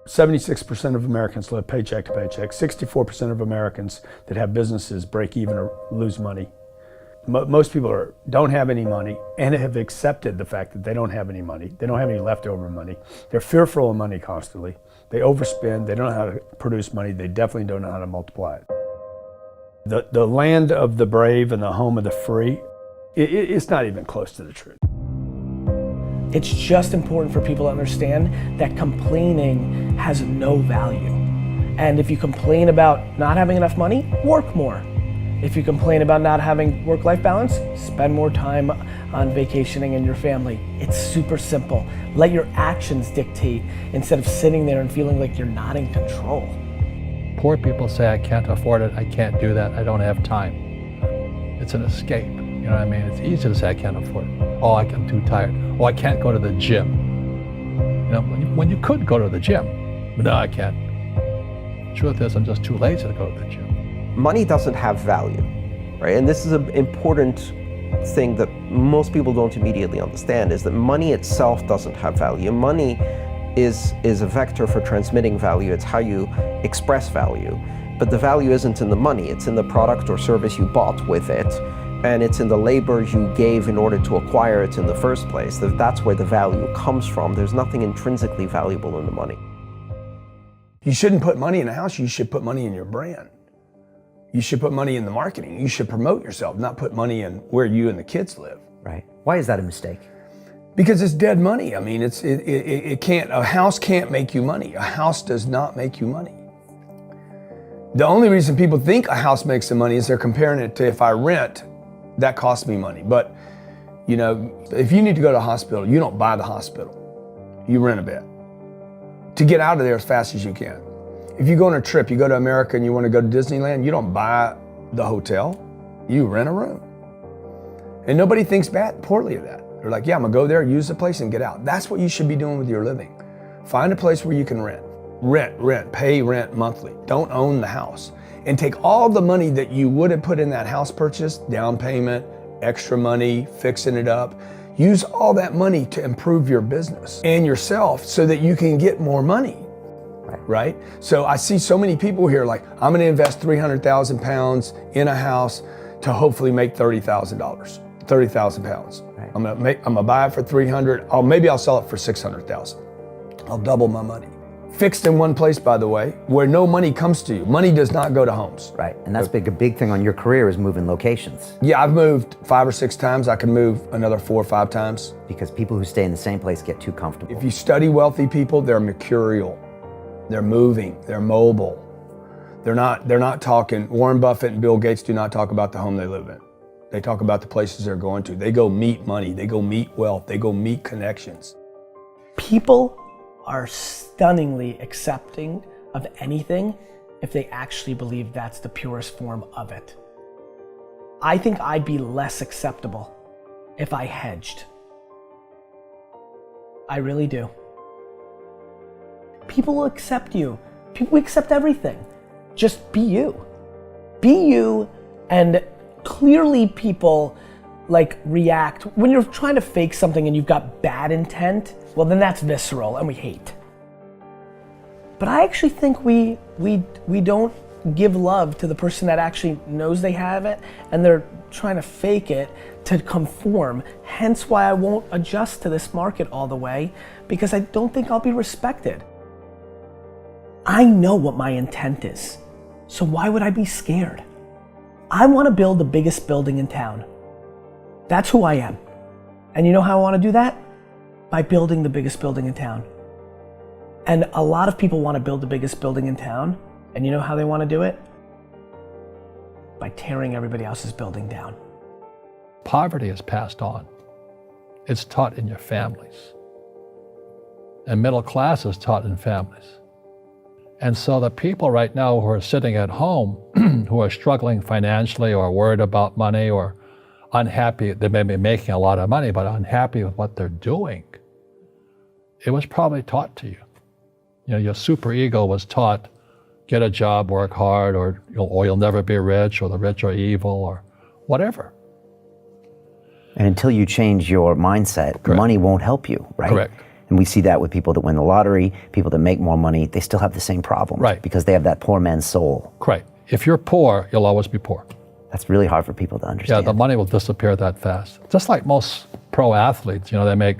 76% of Americans live paycheck to paycheck. 64% of Americans that have businesses break even or lose money. Most people don't have any money and have accepted the fact that they don't have any money. They don't have any leftover money. They're fearful of money constantly. They overspend. They don't know how to produce money. They definitely don't know how to multiply it. The land of the brave and the home of the free, it's not even close to the truth. It's just important for people to understand that complaining has no value. And if you complain about not having enough money, work more. If you complain about not having work-life balance, spend more time on vacationing and your family. It's super simple. Let your actions dictate instead of sitting there and feeling like you're not in control. Poor people say, I can't afford it, I can't do that, I don't have time. It's an escape, you know what I mean? It's easy to say I can't afford it. Oh, I'm too tired. Oh, I can't go to the gym. You know, when you could go to the gym, but no, I can't. Truth is, I'm just too lazy to go to the gym. Money doesn't have value, right? And this is an important thing that most people don't immediately understand, is that money itself doesn't have value. Money is a vector for transmitting value. It's how you express value. But the value isn't in the money, it's in the product or service you bought with it, and it's in the labor you gave in order to acquire it in the first place. That's where the value comes from. There's nothing intrinsically valuable in the money. You shouldn't put money in a house, you should put money in your brand. You should put money in the marketing. You should promote yourself, not put money in where you and the kids live. Right. Why is that a mistake? Because it's dead money. I mean, it can't, a house can't make you money. A house does not make you money. The only reason people think a house makes them money is they're comparing it to, if I rent, that costs me money. But, you know, if you need to go to a hospital, you don't buy the hospital. You rent a bed to get out of there as fast as you can. If you go on a trip, you go to America and you want to go to Disneyland, you don't buy the hotel, you rent a room. And nobody thinks poorly of that. They're like, yeah, I'm gonna go there, use the place and get out. That's what you should be doing with your living. Find a place where you can rent. Pay rent monthly. Don't own the house. And take all the money that you would have put in that house purchase, down payment, extra money, fixing it up, use all that money to improve your business and yourself so that you can get more money. Right? So I see so many people here like, I'm gonna invest 300,000 pounds in a house to hopefully make $30,000, 30,000 pounds. Right. I'm gonna buy it for 300, maybe I'll sell it for 600,000. I'll double my money. Fixed in one place, by the way, where no money comes to you. Money does not go to homes. Right, and that's a big thing on your career is moving locations. Yeah, I've moved 5 or 6 times. I can move another 4 or 5 times. Because people who stay in the same place get too comfortable. If you study wealthy people, they're mercurial. They're moving, they're mobile. They're not talking, Warren Buffett and Bill Gates do not talk about the home they live in. They talk about the places they're going to. They go meet money, they go meet wealth, they go meet connections. People are stunningly accepting of anything if they actually believe that's the purest form of it. I think I'd be less acceptable if I hedged. I really do. People will accept you. People accept everything. Just be you. Be you, and clearly people like react. When you're trying to fake something and you've got bad intent, well then that's visceral and we hate. But I actually think we don't give love to the person that actually knows they have it and they're trying to fake it to conform. Hence why I won't adjust to this market all the way, because I don't think I'll be respected. I know what my intent is, so why would I be scared? I want to build the biggest building in town. That's who I am. And you know how I want to do that? By building the biggest building in town. And a lot of people want to build the biggest building in town, and you know how they want to do it? By tearing everybody else's building down. Poverty is passed on. It's taught in your families. And middle class is taught in families. And so the people right now who are sitting at home, who are struggling financially or worried about money or unhappy, they may be making a lot of money, but unhappy with what they're doing, it was probably taught to you. You know, your super ego was taught, get a job, work hard, or you'll never be rich, or the rich are evil, or whatever. And until you change your mindset, Correct. Money won't help you, right? Correct. And we see that with people that win the lottery, people that make more money, they still have the same problem. Right. Because they have that poor man's soul. Right. If you're poor, you'll always be poor. That's really hard for people to Yeah, understand. the money will disappear that fast. Just like most pro athletes, they make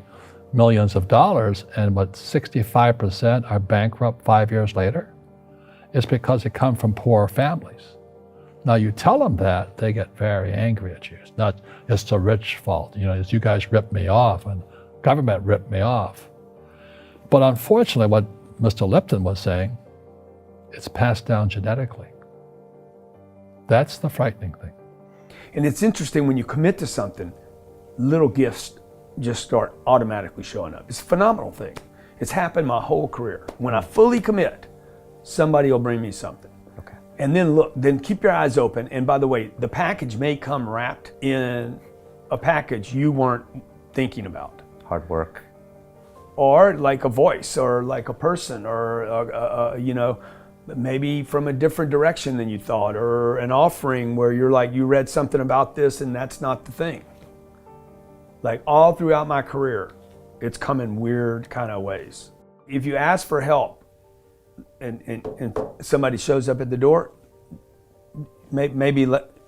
millions of dollars, and 65% are bankrupt 5 years later. It's because they come from poor families. Now you tell them that, they get very angry at you. It's the rich fault. It's you guys ripped me off and government ripped me off. But unfortunately, what Mr. Lipton was saying, it's passed down genetically. That's the frightening thing. And it's interesting when you commit to something, little gifts just start automatically showing up. It's a phenomenal thing. It's happened my whole career. When I fully commit, somebody will bring me something. Okay. And then keep your eyes open. And by the way, the package may come wrapped in a package you weren't thinking about. Hard work. Or like a voice, or like a person, or maybe from a different direction than you thought, or an offering where you're like, you read something about this and that's not the thing. Like all throughout my career, it's come in weird kind of ways. If you ask for help and somebody shows up at the door, maybe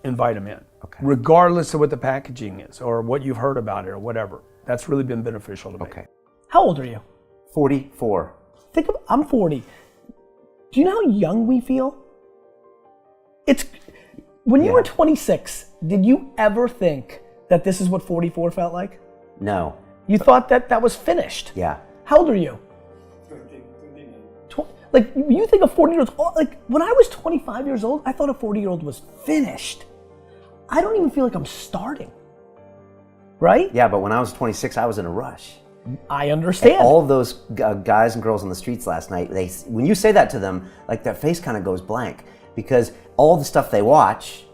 invite them in. Okay. Regardless of what the packaging is or what you've heard about it or whatever. That's really been beneficial to me. Okay. How old are you? 44. I'm 40. Do you know how young we feel? When you were 26, did you ever think that this is what 44 felt like? No. You thought that was finished? Yeah. How old are you? 29. Like, you think a 40-year-old, like, when I was 25 years old, I thought a 40-year-old was finished. I don't even feel like I'm starting. Right? Yeah, but when I was 26, I was in a rush. I understand. And all of those guys and girls on the streets last night, when you say that to them, like their face kind of goes blank, because all the stuff they watch,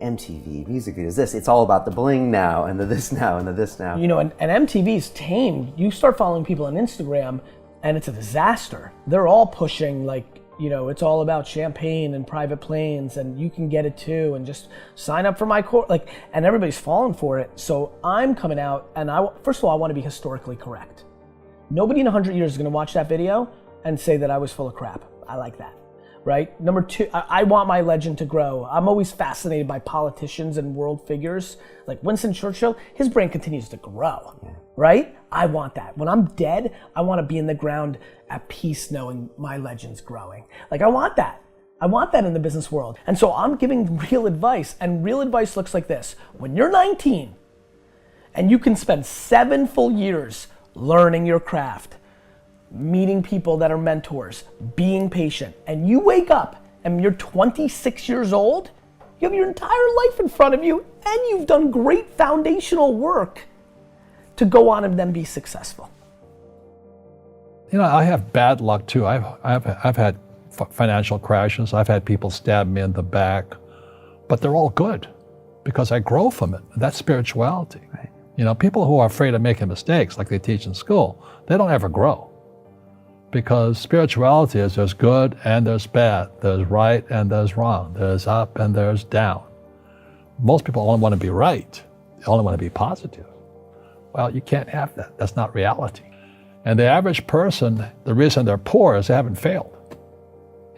MTV, music videos, it's all about the bling now, and the this now, and the this now. And MTV's tamed. You start following people on Instagram, and it's a disaster. They're all pushing, it's all about champagne and private planes, and you can get it too, and just sign up for my course, and everybody's falling for it. So I'm coming out, and first of all, I want to be historically correct. Nobody in 100 years is going to watch that video and say that I was full of crap. I like that, right? Number two, I want my legend to grow. I'm always fascinated by politicians and world figures. Like Winston Churchill, his brain continues to grow, right? I want that. When I'm dead, I want to be in the ground at peace knowing my legend's growing. I want that. I want that in the business world. And so I'm giving real advice, and real advice looks like this. When you're 19 and you can spend 7 full years learning your craft, meeting people that are mentors, being patient, and you wake up and you're 26 years old, you have your entire life in front of you, and you've done great foundational work to go on and then be successful. I have bad luck too. I've had financial crashes. I've had people stab me in the back, but they're all good because I grow from it. That's spirituality. Right. People who are afraid of making mistakes, like they teach in school, they don't ever grow. Because spirituality is there's good and there's bad, there's right and there's wrong, there's up and there's down. Most people only want to be right. They only want to be positive. Well, you can't have that. That's not reality. And the average person, the reason they're poor is they haven't failed.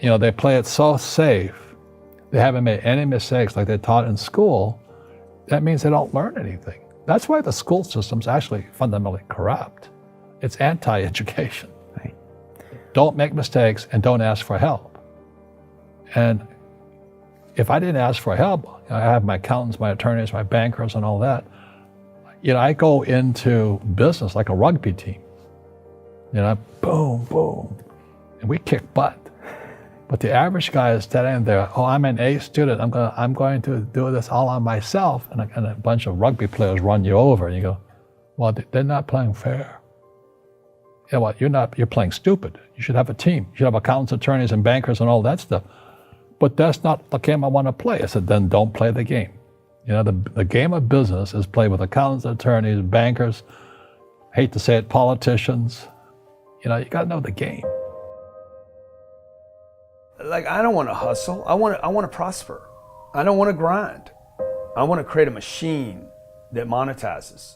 They play it so safe. They haven't made any mistakes like they taught in school. That means they don't learn anything. That's why the school system's actually fundamentally corrupt. It's anti-education. Right. Don't make mistakes and don't ask for help. And if I didn't ask for help, I have my accountants, my attorneys, my bankers, and all that. I go into business like a rugby team. Boom, boom, and we kick butt. But the average guy is standing there, I'm an A student, I'm going to do this all on myself, and a bunch of rugby players run you over, and you go, well, they're not playing fair. You're playing stupid. You should have a team. You should have accountants, attorneys, and bankers, and all that stuff. But that's not the game I want to play. I said, then don't play the game. The game of business is played with accountants, attorneys, bankers, hate to say it, politicians. You got to know the game. I don't want to hustle. I want to prosper. I don't want to grind. I want to create a machine that monetizes.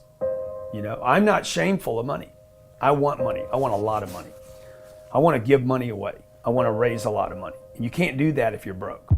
I'm not shameful of money. I want money. I want a lot of money. I want to give money away. I want to raise a lot of money. You can't do that if you're broke.